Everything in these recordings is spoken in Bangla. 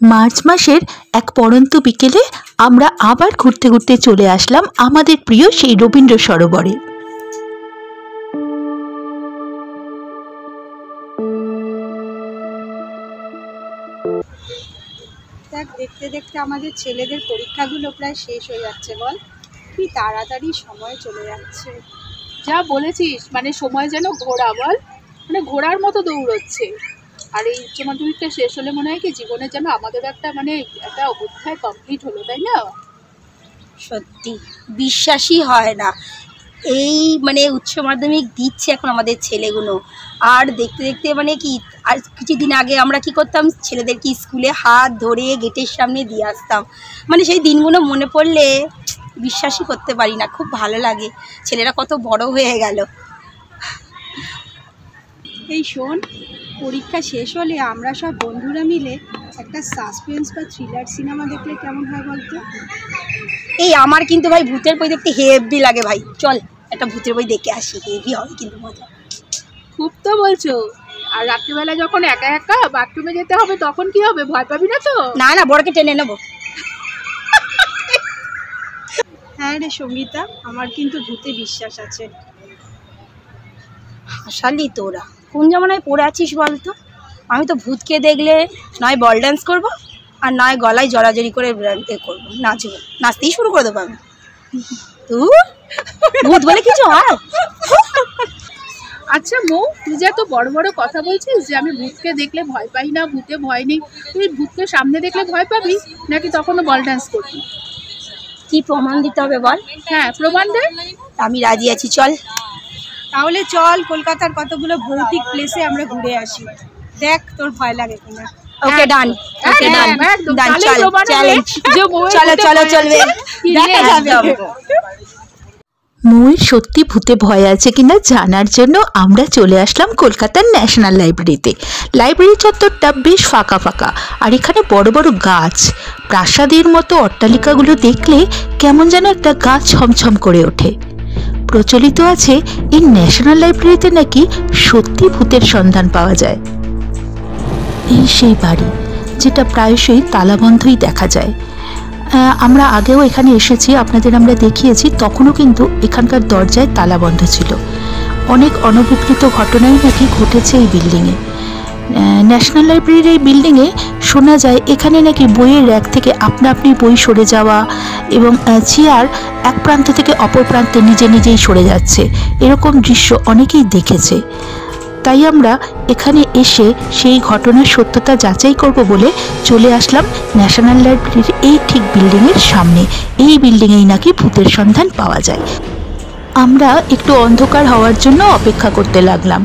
মার্চ মাসের এক পড়ন্ত বিকেলে আমরা আবার ঘুরতে ঘুরতে চলে আসলাম আমাদের প্রিয় সেই রবীন্দ্র সরোবরে। দেখ, দেখতে দেখতে আমাদের ছেলেদের পরীক্ষাগুলো প্রায় শেষ হয়ে যাচ্ছে। বল, কি তাড়াতাড়ি সময় চলে যাচ্ছে। যা বলেছিস, মানে সময় যেন ঘোড়া, বল, মানে ঘোড়ার মতো দৌড়চ্ছে। আর এই উচ্চ মাধ্যমিকটা শেষ হলে মনে হয় কি জীবনে যেন আমাদের একটা অধ্যায় কমপ্লিট হলো, তাই না? সত্যি বিশ্বাসই হয় না, এই উচ্চ মাধ্যমিক দিচ্ছে এখন আমাদের ছেলেগুলো। আর দেখতে দেখতে কি, আর কিছুদিন আগে আমরা কি করতাম, ছেলেদেরকে স্কুলে হাত ধরে গেটের সামনে দিয়ে আসতাম। সেই দিনগুলো মনে পড়লে বিশ্বাসই করতে পারি না, খুব ভালো লাগে। ছেলেরা কত বড় হয়ে গেল। এই শোন, পরীক্ষা শেষ হলে আমরা সব বন্ধুরা মিলে একটা সাসপেন্স বা থ্রিলার সিনেমা দেখলে কেমন হয় বলতো? এই আমার কিন্তু ভাই ভূতের বই দেখতে হেভি লাগে ভাই, চল একটা ভূতের বই দেখে আসি, হেভি হবে কিন্তু মজা। খুব তো বলছো। আর রাত্রিবেলা যখন একা একা বাথরুমে যেতে হবে তখন কি হবে, ভয় পাবি না তো? না না, বড়কে টেনে নেবো। হ্যাঁ রে সঙ্গীতা, আমার কিন্তু ভূতে বিশ্বাস আছে। হাসালি তোরা, কোন জামানায় পড়ে আছিস বলতো? আমি তো ভূতকে দেখলে নয় বল ডান্স করবো, আর নয় গলায় জড়াজড়ি করে করবো, নাচবো, নাচতেই শুরু করে দেবো আমি। ভূত বলে কিছু হয়? আচ্ছা মৌ, তুই যে এত বড় বড় কথা বলছিস যে আমি ভূতকে দেখলে ভয় পাই না, ভূতে ভয় নেই, তুই ভূতকে সামনে দেখলে ভয় পাবি নাকি তখনও বল ডান্স করবি? কি প্রমাণ দিতে হবে বল? হ্যাঁ, প্রমাণ দে। আমি রাজি আছি, চল। তাহলে চল, কলকাতার কতগুলো ভৌতিক প্লেসে আমরা ঘুরে আসি, দেখ তোর ভয় লাগে কিনা। ওকে, ডান। ওকে, ডান ডান, চল চ্যালেঞ্জ। চলো চলো, চলবে, দেখা যাবে। ময়ূর সত্যি ভূতে ভয় আছে কিনা জানার জন্য আমরা চলে আসলাম কলকাতার ন্যাশনাল লাইব্রেরিতে। লাইব্রেরি চত্বরটা বেশ ফাঁকা ফাঁকা, আর এখানে বড় বড় গাছ, প্রাসাদের মতো অট্টালিকাগুলো দেখলে কেমন যেন একটা গা ছমছম করে ওঠে। প্রচলিত আছে এই ন্যাশনাল লাইব্রেরিতে নাকি সত্যি ভূতের সন্ধান পাওয়া যায়। এই সেই বাড়ি যেটা প্রায়শই তালাবন্ধই দেখা যায়। আমরা আগেও এখানে এসেছি, আপনাদের আমরা দেখিয়েছি, তখনও কিন্তু এখানকার দরজায় তালা বন্ধ ছিল। অনেক অনভিপ্রেত ঘটনাই নাকি ঘটেছে এই বিল্ডিংয়ে। ন্যাশনাল লাইব্রেরির এই বিল্ডিংয়ে শোনা যায় এখানে নাকি বইয়ের র্যাক থেকে আপনা আপনি বই সরে যাওয়া এবং চেয়ার এক প্রান্ত থেকে অপর প্রান্তে নিজে নিজেই সরে যাচ্ছে, এরকম দৃশ্য অনেকেই দেখেছে। তাই আমরা এখানে এসে সেই ঘটনার সত্যতা যাচাই করব বলে চলে আসলাম ন্যাশনাল লাইব্রেরির এই ঠিক বিল্ডিংয়ের সামনে। এই বিল্ডিংয়েই নাকি ভূতের সন্ধান পাওয়া যায়। আমরা একটু অন্ধকার হওয়ার জন্য অপেক্ষা করতে লাগলাম।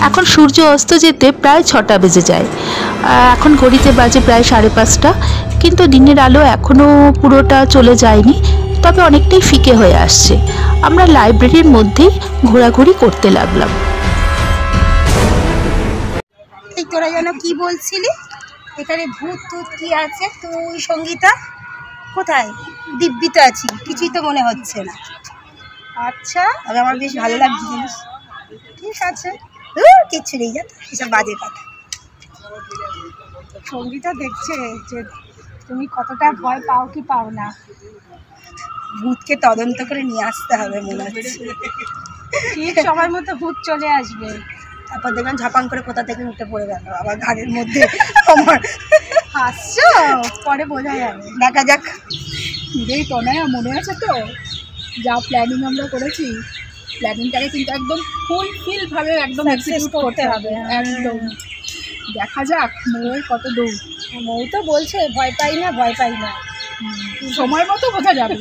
এখন সূর্য অস্ত যেতে প্রায় 6টা বেজে যায়। এখন ঘড়িতে বাজে প্রায় 5:30, কিন্তু দিনের আলো এখনও পুরোটা চলে যায়নি, তবে অনেকটাই ফিকে হয়ে আসছে। আমরা লাইব্রেরির মধ্যেই ঘোরাঘুরি করতে লাগলাম। তোরা যেন কি বলছিলি, এখানে ভূত টুত কি আছে? তুই সঙ্গীতা কোথায়? দিব্যিত আছি, কিছুই তো মনে হচ্ছে না। আচ্ছা, তবে আমার বেশ ভালো লাগছে জিনিস। ঠিক আছে, কিচ্ছু নেই, যা এসব বাজে কথা। সঙ্গীতা দেখছে যে তুমি কতটা ভয় পাও কি পাও না। ভূতকে তদন্ত করে নিয়ে আসতে হবে মনে হচ্ছে। ঠিক সময় মতো ভূত চলে আসবে, তারপর দেখলাম ঝাপাং করে কোথা থেকে উঠে পড়ে গেল আবার ঘাড়ের মধ্যে। আমার হাসছো, পরে বোঝা যাবে, দেখা যাক। এই তনয়া, মনে আছে তো যা প্ল্যানিং আমরা করেছি, প্ল্যানিংটাকে কিন্তু একদম ফুলফিল ভাবে একদম এক্সিকিউট করতে হবে। একদম দেখা যাক মৌয়ের কত দৌড়। মৌ তো বলছে ভয় পাই না, ভয় পাই না, সময় মতো বোঝা যাবে।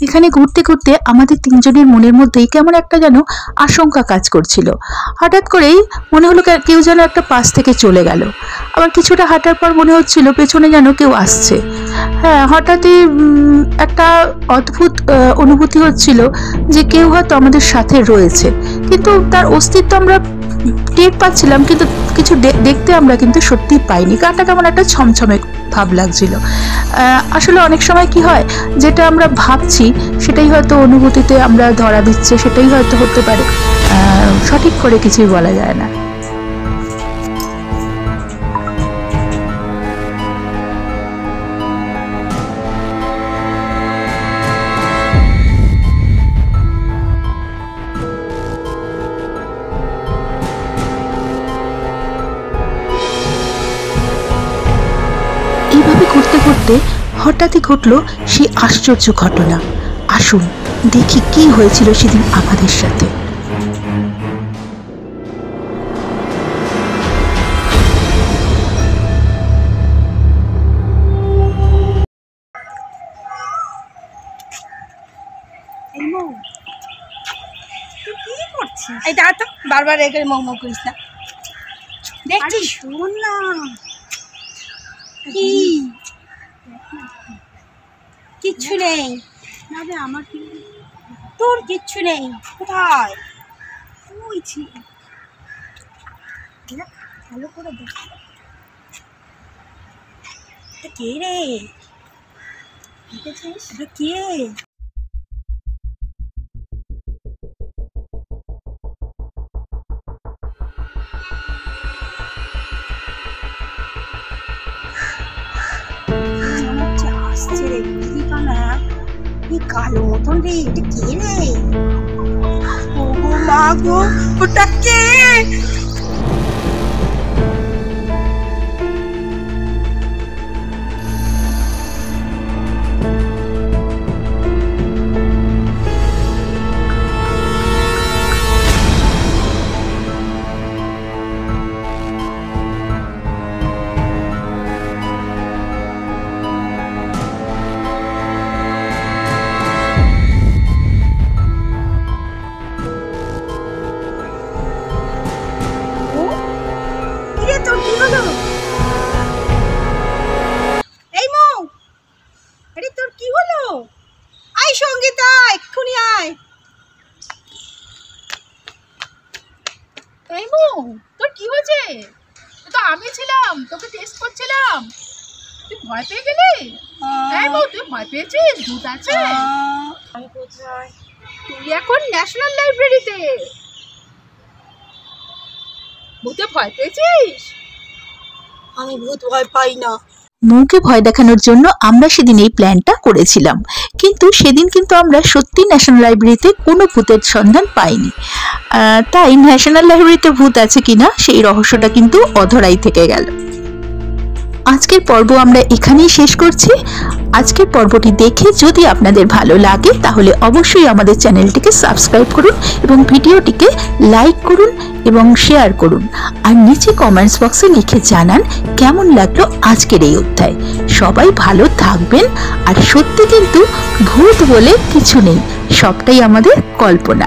এখানে ঘুরতে ঘুরতে আমাদের তিনজনের মনের মধ্যেই কেমন একটা যেন আশঙ্কা কাজ করছিল। হঠাৎ করেই মনে হলো কেউ যেন একটা পাশ থেকে চলে গেল, আবার কিছুটা হাঁটার পর মনে হচ্ছিল পেছনে যেন কেউ আসছে। হ্যাঁ, হঠাৎই একটা অদ্ভুত অনুভূতি হচ্ছিল যে কেউ হয়তো আমাদের সাথে রয়েছে, কিন্তু তার অস্তিত্ব আমরা টের পাচ্ছিলাম, কিন্তু কিছু দেখতে আমরা কিন্তু সত্যি পাইনি। গাটা কেমন একটা ছমছমে ভাব লাগছিল। আসলে অনেক সময় কি হয়, যেটা আমরা ভাবছি সেটাই হয়তো অনুভূতিতে আমরা ধরা দিচ্ছে, সেটাই হয়তো হতে পারে, সঠিক করে কিছুই বলা যায় না। মুহূর্তে হঠাৎই ঘটল সেই আশ্চর্য ঘটনা। আসুন দেখি কি হয়েছিল সেদিন আমাদের সাথে। এই মৌ, তুই কি করছিস? এই দাঁড়া তো, বারবার এখানে মৌ মৌ করিস না। আরে দেখছিস শোন না, কি? কিচ্ছু নেই, না রে আমার কি, তোর কিচ্ছু নেই। কোথায়? ওই ছিল, দেখ ভালো করে দেখ। এটা কে রে? দেখেছিস? এটা কে? মনে হচ্ছে আসছে রে, বুঝলি না? এই কালো মতন রে, এটা কে রে? ও গো মা গো, ওটা কে? কিরে তোর কি হলো? এই মৌ, আরে তোর কি হলো? আয় সঙ্গীতা, এক্ষুনি আয়। এই মৌ, তোর কি হয়েছে? তো আমি ছিলাম, তোকে টেস্ট করছিলাম। তুই ভয় পেয়ে গেলি? এই মৌ, তুই ভয় পেয়েছিস? ভূত আছে? আমি কোথায়? তুই এখন ন্যাশনাল লাইব্রেরিতে। ভূতে ভয় পেয়েছিস? আমি ভূত ভয় পাই না। মৌকে ভয় দেখানোর জন্য আমরা সেদিন এই প্ল্যানটা করেছিলাম, কিন্তু সেদিন কিন্তু আমরা সত্যি ন্যাশনাল লাইব্রেরিতে কোনো ভূতের সন্ধান পাইনি। তাই ন্যাশনাল লাইব্রেরিতে ভূত আছে কিনা সেই রহস্যটা কিন্তু অধরাই থেকে গেল। আজকের পর্ব আমরা এখানেই শেষ করছি। আজকের পর্বটি দেখে যদি আপনাদের ভালো লাগে তাহলে অবশ্যই আমাদের চ্যানেলটিকে সাবস্ক্রাইব করুন এবং ভিডিওটিকে লাইক করুন এবং শেয়ার করুন। আর নিচে কমেন্টস বক্সে লিখে জানান কেমন লাগলো আজকের এই অধ্যায়। সবাই ভালো থাকবেন। আর সত্যি কিন্তু ভূত বলে কিছু নেই, সবটাই আমাদের কল্পনা।